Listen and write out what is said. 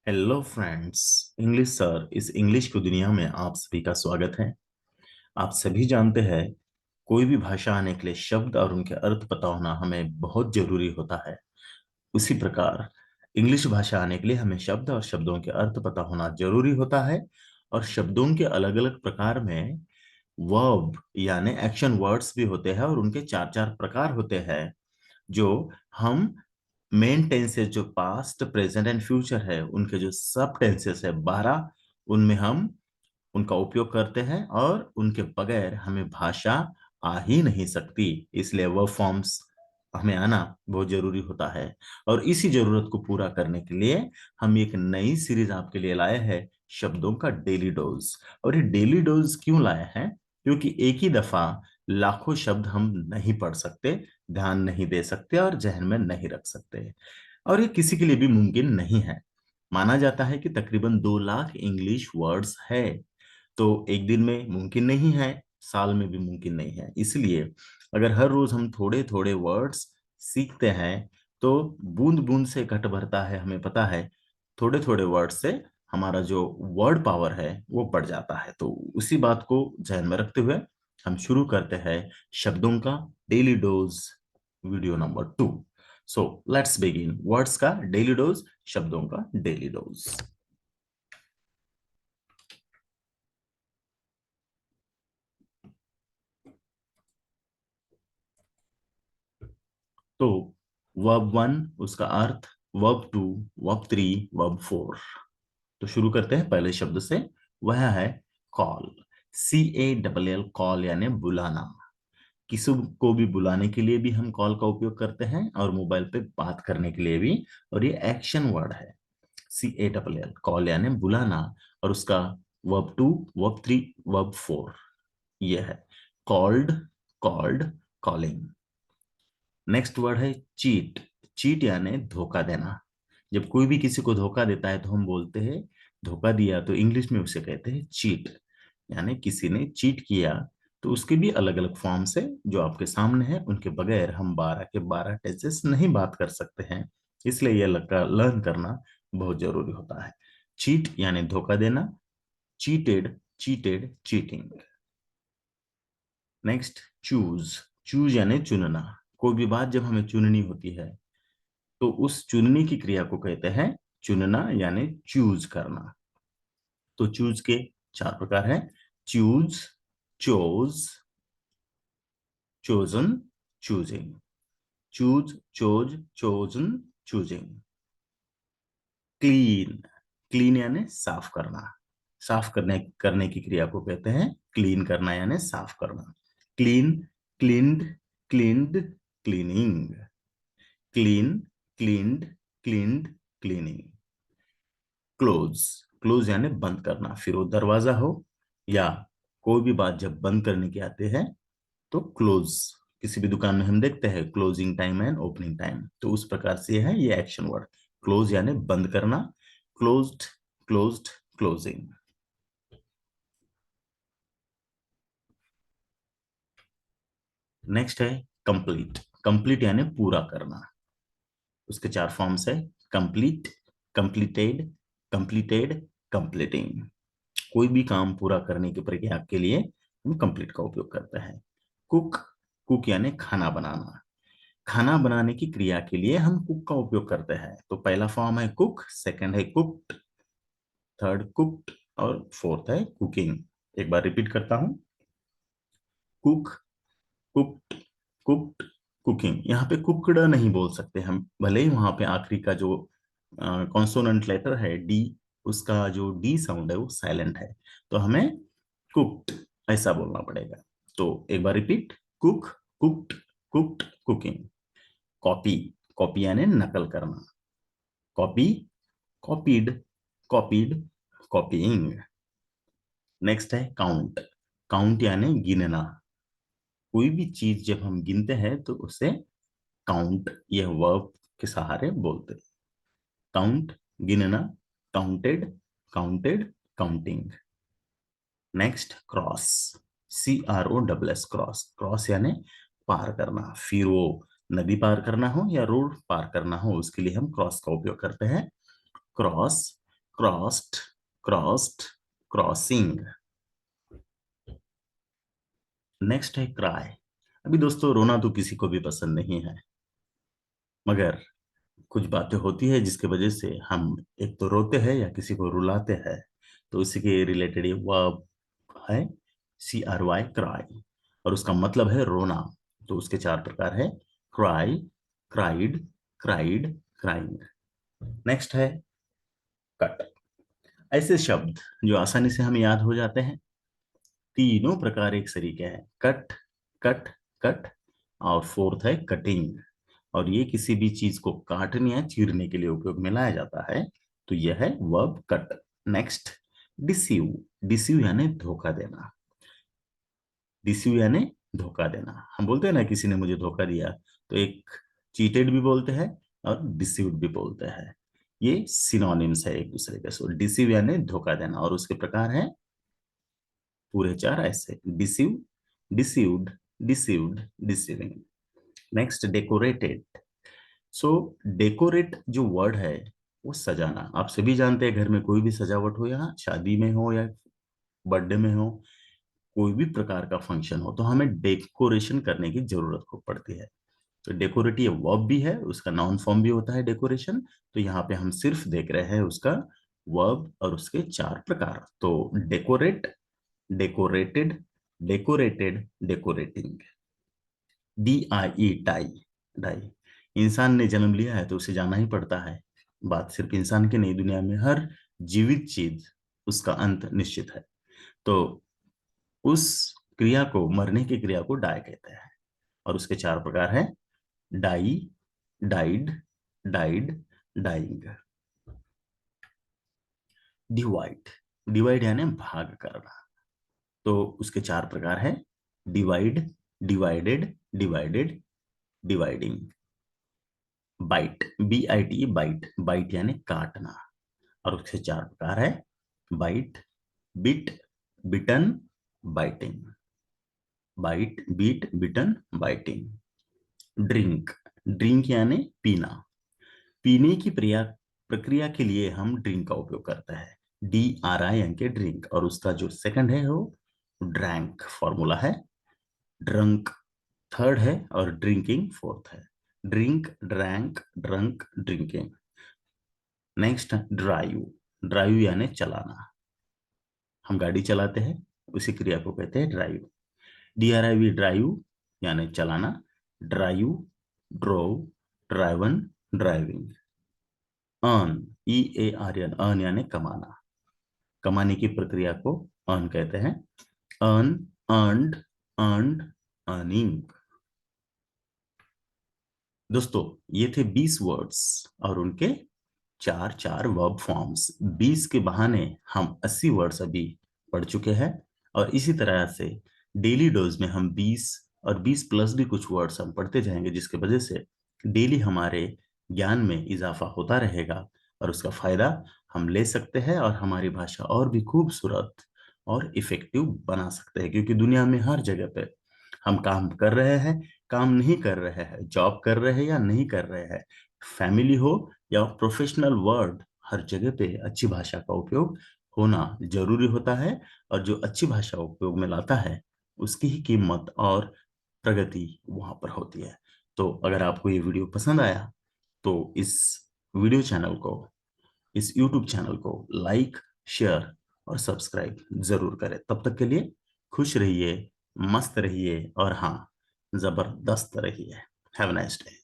Hello friends. English sir इस English की दुनिया में आप सभी का स्वागत है। आप सभी जानते हैं कोई भी भाषा आने के लिए शब्द और उनके अर्थ पता होना हमें बहुत जरूरी होता है। उसी प्रकार इंग्लिश भाषा आने के लिए हमें शब्द और शब्दों के अर्थ पता होना जरूरी होता है। और शब्दों के अलग अलग प्रकार में वर्ब यानी एक्शन वर्ड्स भी होते हैं और उनके चार चार प्रकार होते हैं जो हम मेन टेंसेस जो पास्ट प्रेजेंट एंड फ्यूचर है उनके जो सब टेंसेस है 12 उनमें हम उनका उपयोग करते हैं और उनके बगैर हमें भाषा आ ही नहीं सकती। इसलिए वर्ब फॉर्म्स हमें आना बहुत जरूरी होता है। और इसी जरूरत को पूरा करने के लिए हम एक नई सीरीज आपके लिए लाए हैं, शब्दों का डेली डोज। और ये डेली डोज क्यों लाए हैं? क्योंकि एक ही दफा लाखों शब्द हम नहीं पढ़ सकते, ध्यान नहीं दे सकते और जहन में नहीं रख सकते। और ये किसी के लिए भी मुमकिन नहीं है। माना जाता है कि तकरीबन 2 लाख इंग्लिश वर्ड्स है। तो एक दिन में मुमकिन नहीं है, साल में भी मुमकिन नहीं है। इसलिए अगर हर रोज हम थोड़े थोड़े वर्ड्स सीखते हैं तो बूंद बूंद से घट भरता है, हमें पता है। थोड़े थोड़े वर्ड से हमारा जो वर्ड पावर है वो बढ़ जाता है। तो उसी बात को ध्यान में रखते हुए हम शुरू करते हैं शब्दों का daily dose, video number 2। So let's begin words का डेली डोज, शब्दों का डेली डोज। तो वर्ब 1 उसका अर्थ, वर्ब 2, वर्ब 3, वर्ब 4। तो शुरू करते हैं पहले शब्द से। वह है कॉल। CALL, कॉल यानी बुलाना। किसी को भी बुलाने के लिए भी हम कॉल का उपयोग करते हैं और मोबाइल पे बात करने के लिए भी। और ये एक्शन वर्ड है। CALL, कॉल यानी बुलाना। और उसका वर्ब 2, वर्ब 3, वर्ब 4 ये है। Called, called, calling. Next word है चीट। चीट यानी धोखा देना। जब कोई भी किसी को धोखा देता है तो हम बोलते हैं धोखा दिया, तो इंग्लिश में उसे कहते हैं चीट। यानी किसी ने चीट किया। तो उसके भी अलग अलग फॉर्म्स है जो आपके सामने है, उनके बगैर हम 12 के 12 टेंसेस नहीं बात कर सकते हैं। इसलिए यह लर्न करना बहुत जरूरी होता है। चीट यानी धोखा देना। Cheated, cheated, cheating. Next choose. Choose यानी चुनना। कोई भी बात जब हमें चुननी होती है तो उस चुनने की क्रिया को कहते हैं चुनना यानी चूज करना। तो चूज के 4 प्रकार हैं। Choose, chose, chosen, choosing. Choose, chose, chosen, choosing. Clean. Clean यानी साफ करना। साफ करने करने की क्रिया को कहते हैं क्लीन करना यानी साफ करना। Clean, cleaned, cleaned, cleaning. Clean, cleaned, cleaned, cleaning. Close. Close यानी बंद करना, फिर वो दरवाजा हो या कोई भी बात जब बंद करने की आते हैं तो क्लोज। किसी भी दुकान में हम देखते हैं closing time and opening time, तो उस प्रकार से है ये एक्शन वर्ड। क्लोज यानी बंद करना। Closed, closed, closing. नेक्स्ट है कंप्लीट। कंप्लीट यानी पूरा करना। उसके 4 फॉर्म्स है। Complete, completed, completed, completing. कोई भी काम पूरा करने की प्रक्रिया के लिए हम कंप्लीट का उपयोग करते हैं। कुक। कुक यानी खाना बनाना। खाना बनाने की क्रिया के लिए हम कुक का उपयोग करते हैं। तो पहला फॉर्म है कुक, सेकंड है कुक्ड, थर्ड कुक्ड और फोर्थ है कुकिंग। एक बार रिपीट करता हूं। Cook, cooked, cooked, cooking. यहाँ पे कुकड नहीं बोल सकते हम, भले ही वहां पे आखिरी का जो कॉन्सोनेंट लेटर है डी, उसका जो डी साउंड है वो साइलेंट है। तो हमें कुक्ड ऐसा बोलना पड़ेगा। तो एक बार repeat. Cook, cooked, cooked, cooking. Copy. Copy यानी नकल करना। Copy, copied, copied, copying. Next है काउंट। काउंट यानी गिनना। कोई भी चीज जब हम गिनते हैं तो उसे काउंट, यह वर्ब के सहारे बोलते हैं। काउंट, गिनना। Counted, counted, counting. Next cross. CROSS, cross. Cross यानी पार करना, फिर वो नदी पार करना हो या रोड पार करना हो, उसके लिए हम क्रॉस का उपयोग करते हैं। Cross, crossed, crossed, crossing. Next है क्राई। अभी दोस्तों रोना तो किसी को भी पसंद नहीं है, मगर कुछ बातें होती है जिसकी वजह से हम एक तो रोते हैं या किसी को रुलाते हैं। तो इसी के रिलेटेड ये वर्ब है CRY, क्राई, और उसका मतलब है रोना। तो उसके चार प्रकार है: cry, cried, cried, crying. Next है कट। ऐसे शब्द जो आसानी से हमें याद हो जाते हैं, तीनों प्रकार एक तरीके हैं: कट, कट, कट, और फोर्थ है कटिंग। और ये किसी भी चीज को काटने या चीरने के लिए उपयोग में लाया जाता है। तो यह है verb cut. Next, deceive. Deceive यानी धोखा देना। डिसीव यानी धोखा देना। हम बोलते हैं ना किसी ने मुझे धोखा दिया, तो एक चीटेड भी बोलते हैं और डिसीव्ड भी बोलते हैं। ये सिनोनिम्स है एक दूसरे के। सो डिसीव यानी धोखा देना, और उसके प्रकार है पूरे चार ऐसे: deceive, deceived, deceived, deceiving. Next, decorated. So decorate जो वर्ड है वो सजाना। आप सभी जानते हैं घर में कोई भी सजावट हो, या शादी में हो या बर्थडे में हो, कोई भी प्रकार का फंक्शन हो, तो हमें डेकोरेशन करने की जरूरत को पड़ती है। तो डेकोरेट ये वर्ब भी है, उसका नाउन फॉर्म भी होता है डेकोरेशन। तो यहाँ पे हम सिर्फ देख रहे हैं उसका वर्ब और उसके चार प्रकार। तो decorate, decorated, decorated, decorating. DIE, die. Die. इंसान ने जन्म लिया है तो उसे जाना ही पड़ता है। बात सिर्फ इंसान की नहीं, दुनिया में हर जीवित चीज उसका अंत निश्चित है। तो उस क्रिया को, मरने की क्रिया को डाई कहते हैं। और उसके चार प्रकार है: die, died, died, dying. Divide. Divide यानी भाग करना। तो उसके चार प्रकार है: divide, divided, divided, dividing. Bite, BIT, bite. Bite यानी काटना। और उसके चार प्रकार है: bite, bit, bitten, biting. Bite, bit, bitten, biting. Drink. Drink यानी पीना। पीने की प्रक्रिया के लिए हम ड्रिंक का उपयोग करते हैं। DRINK, drink. और उसका जो सेकंड है वो ड्रैंक फॉर्मूला है। ड्रंक थर्ड है और ड्रिंकिंग फोर्थ है। Drink, drank, drunk, drinking. Next, drive. Drive यानी चलाना। हम गाड़ी चलाते हैं, उसी क्रिया को कहते हैं ड्राइव। DRIV, ड्राइव यानी चलाना। Drive, drove, driven, driving. Earn, EARN, earn यानी कमाना। कमाने की प्रक्रिया को अर्न कहते हैं। Earn, earned, earned, earning. दोस्तों ये थे 20 वर्ड्स और उनके चार चार वर्ब फॉर्म्स। 20 के बहाने हम 80 वर्ड्स अभी पढ़ चुके हैं। और इसी तरह से डेली डोज में हम 20 और 20 प्लस भी कुछ वर्ड्स हम पढ़ते जाएंगे, जिसकी वजह से डेली हमारे ज्ञान में इजाफा होता रहेगा और उसका फायदा हम ले सकते हैं और हमारी भाषा और भी खूबसूरत और इफेक्टिव बना सकते हैं। क्योंकि दुनिया में हर जगह पे हम काम कर रहे हैं, काम नहीं कर रहे हैं, जॉब कर रहे हैं या नहीं कर रहे हैं, फैमिली हो या प्रोफेशनल वर्ल्ड, हर जगह पे अच्छी भाषा का उपयोग होना जरूरी होता है। और जो अच्छी भाषा उपयोग में लाता है उसकी ही कीमत और प्रगति वहां पर होती है। तो अगर आपको ये वीडियो पसंद आया तो इस वीडियो चैनल को, इस यूट्यूब चैनल को लाइक, शेयर और सब्सक्राइब जरूर करें। तब तक के लिए खुश रहिए, मस्त रहिए और हाँ, जबरदस्त रहिए। Have a nice day.